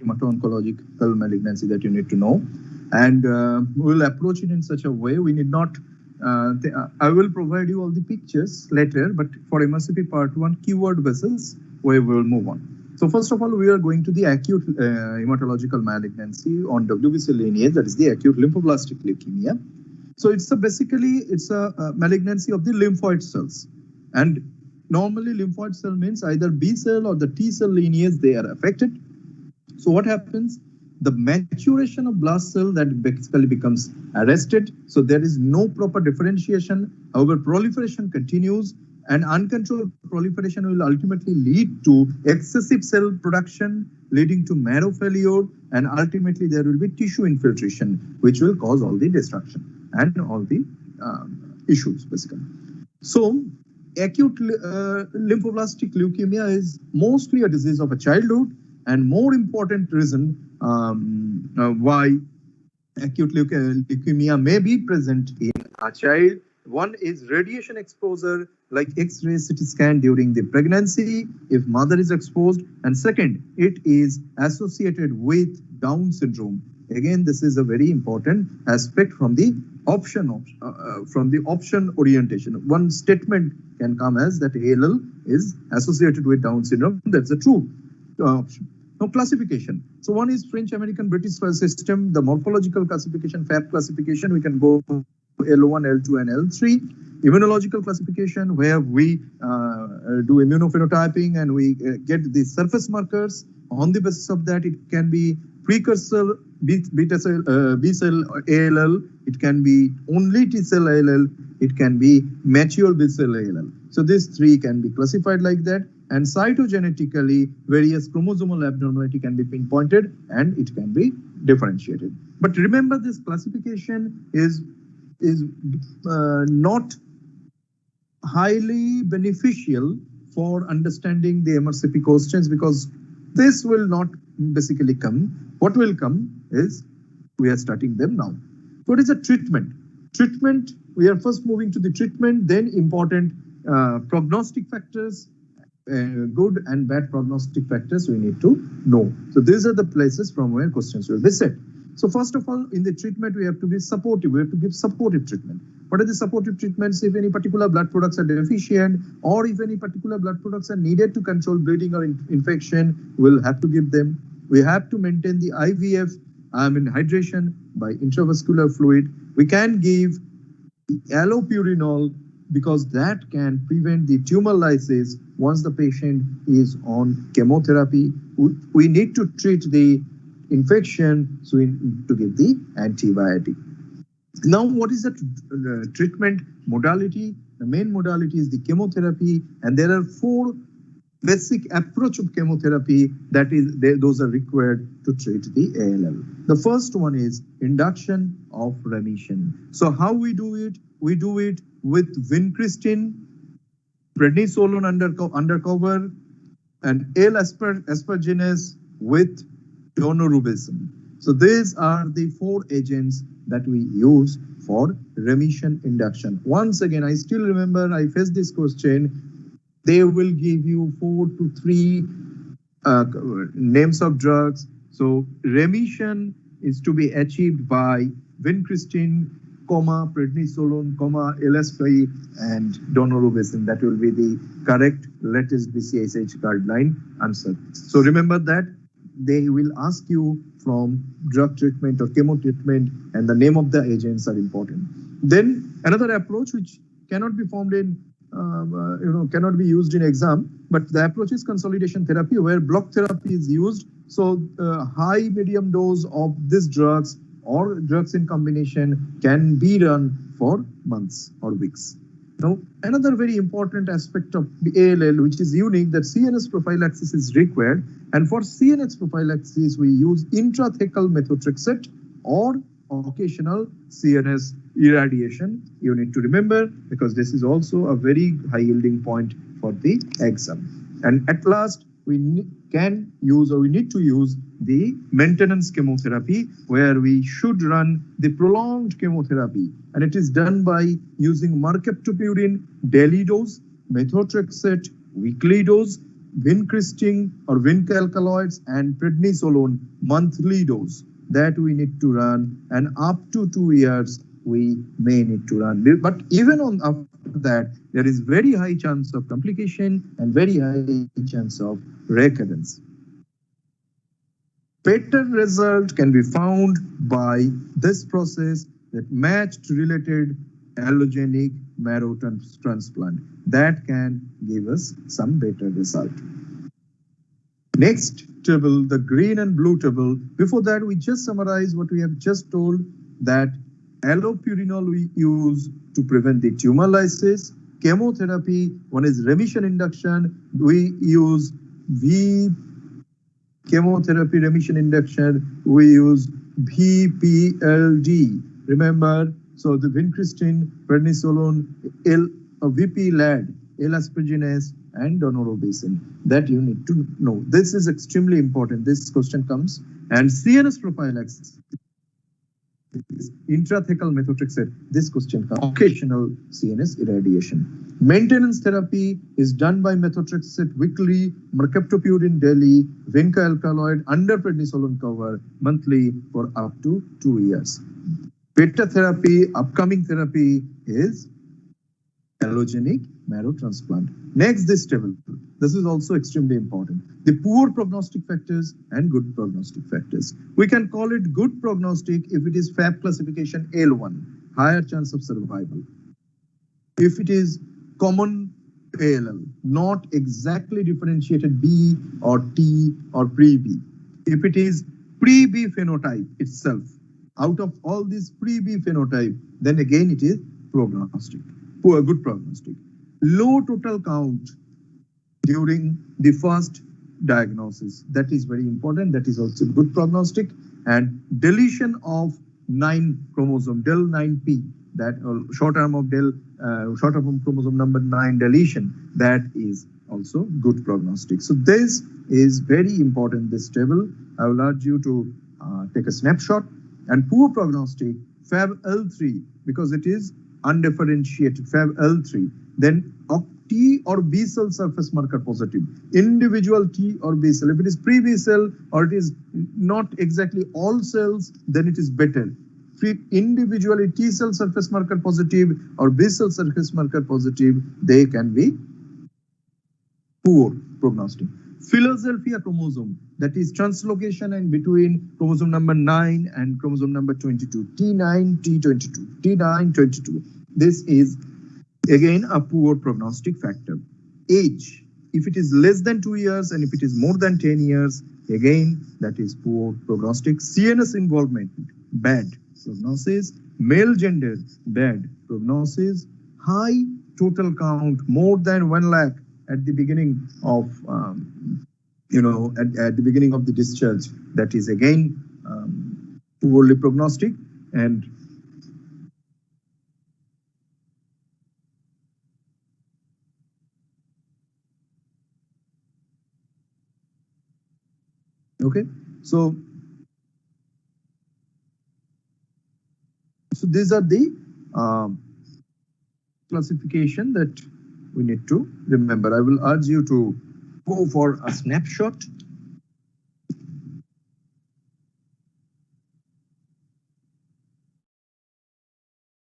hemato-oncological malignancy that you need to know. And we'll approach it in such a way. We need not, I will provide you all the pictures later, but for MRCP part 1, keyword basis, we will move on. So first of all, we are going to the acute hematological malignancy on WBC lineage, that is the acute lymphoblastic leukemia. So it's a malignancy of the lymphoid cells. And normally lymphoid cell means either B cell or the T cell lineage, they are affected. So what happens? The maturation of blast cell that basically becomes arrested. So there is no proper differentiation. However, proliferation continues, and uncontrolled proliferation will ultimately lead to excessive cell production, leading to marrow failure, and ultimately there will be tissue infiltration, which will cause all the destruction and all the issues basically. So acute lymphoblastic leukemia is mostly a disease of a childhood, and more important reason why acute leukemia may be present in a child. One is radiation exposure, like X-ray, CT scan during the pregnancy, if mother is exposed. And second, it is associated with Down syndrome. Again, this is a very important aspect from the option orientation. One statement can come as that ALL is associated with Down syndrome. That's a true option. Now, classification. So one is French American British system, the morphological classification, FAB classification. We can go L1, L2, and L3. Immunological classification, where we do immunophenotyping and we get the surface markers. On the basis of that, it can be precursor B cell ALL, it can be only T cell ALL, it can be mature B cell ALL. So these three can be classified like that. And cytogenetically, various chromosomal abnormality can be pinpointed and it can be differentiated. But remember, this classification is not highly beneficial for understanding the MRCP questions, because this will not basically come. What will come is we are starting them now. What is a treatment? Treatment, we are first moving to the treatment, then important prognostic factors, good and bad prognostic factors we need to know. So these are the places from where questions will be set. So first of all, in the treatment, we have to be supportive. We have to give supportive treatment. What are the supportive treatments? If any particular blood products are deficient, or if any particular blood products are needed to control bleeding or infection, we'll have to give them. We have to maintain the IVF, hydration by intravascular fluid. We can give allopurinol, because that can prevent the tumor lysis once the patient is on chemotherapy. We need to treat the infection, so we need to give the antibiotic. Now, what is the treatment modality? The main modality is the chemotherapy, and there are 4 basic approach of chemotherapy those are required to treat the ALL. The first one is induction of remission. So how we do it? We do it with vincristine, prednisolone undercover, and L-aspergillus with daunorubicin. So these are the 4 agents that we use for remission induction. Once again, I still remember I faced this question. They will give you 4 to 3 names of drugs. So remission is to be achieved by vincristine, prednisolone, LSP, and daunorubicin. That will be the correct latest BCSH guideline answer. So remember that they will ask you from drug treatment or chemo treatment, and the name of the agents are important. Then another approach which cannot be formed in, cannot be used in exam, but the approach is consolidation therapy, where block therapy is used. So high medium dose of these drugs or drugs in combination can be done for months or weeks. Now, another very important aspect of the ALL, which is unique, that CNS prophylaxis is required. And for CNS prophylaxis, we use intrathecal methotrexate or occasional CNS irradiation. You need to remember, because this is also a very high yielding point for the exam. And at last, we can use, or we need to use, the maintenance chemotherapy, where we should run the prolonged chemotherapy. And it is done by using mercaptopurine daily dose, methotrexate weekly dose, vincristine or zinc alkaloids and prednisolone monthly dose that we need to run, and up to 2 years we may need to run. But even on after that, there is very high chance of complication and very high chance of recurrence. Better result can be found by this process, that matched related allogenic marrow transplant that can give us some better result. Next table, the green and blue table. Before that, we just summarize what we have just told, that allopurinol we use to prevent the tumor lysis. Chemotherapy, one is remission induction. We use chemotherapy remission induction, we use VPLD. Remember, so the vincristine, prednisolone, VP-LAD, elaspagines, and daunorubicin. That you need to know. This is extremely important. This question comes. And CNS prophylaxis, intrathecal methotrexate. This question comes. Occasional CNS irradiation. Maintenance therapy is done by methotrexate weekly, mercaptopurine daily, vinca alkaloid under prednisolone cover monthly for up to 2 years. Beta therapy, upcoming therapy is allogenic marrow transplant. Next, this table. This is also extremely important. The poor prognostic factors and good prognostic factors. We can call it good prognostic if it is FAB classification L1, higher chance of survival. If it is common ALL, not exactly differentiated B or T or pre-B. If it is pre-B phenotype itself, out of all these pre-B phenotype, then again it is prognostic, poor, good prognostic. Low total count during the first diagnosis, that is very important, that is also good prognostic. And deletion of 9 chromosome, del9p, that short arm of chromosome number 9 deletion, that is also good prognostic. So this is very important, this table. I will urge you to take a snapshot. And poor prognostic, FAB-L3, because it is undifferentiated, FAB-L3, then T or B cell surface marker positive, individual T or B cell. If it is pre-B cell or it is not exactly all cells, then it is better. Individually T cell surface marker positive or B cell surface marker positive, they can be poor prognostic. Philadelphia chromosome, that is translocation and between chromosome number 9 and chromosome number 22, T9, T22, T9, 22. This is again a poor prognostic factor. Age, if it is less than 2 years and if it is more than 10 years, again that is poor prognostic. CNS involvement, bad prognosis. Male gender, bad prognosis. High total count, more than 1 lakh at the beginning of at the beginning of the discharge, that is again poorly prognostic. And okay, so these are the classification that we need to remember. I will urge you to go for a snapshot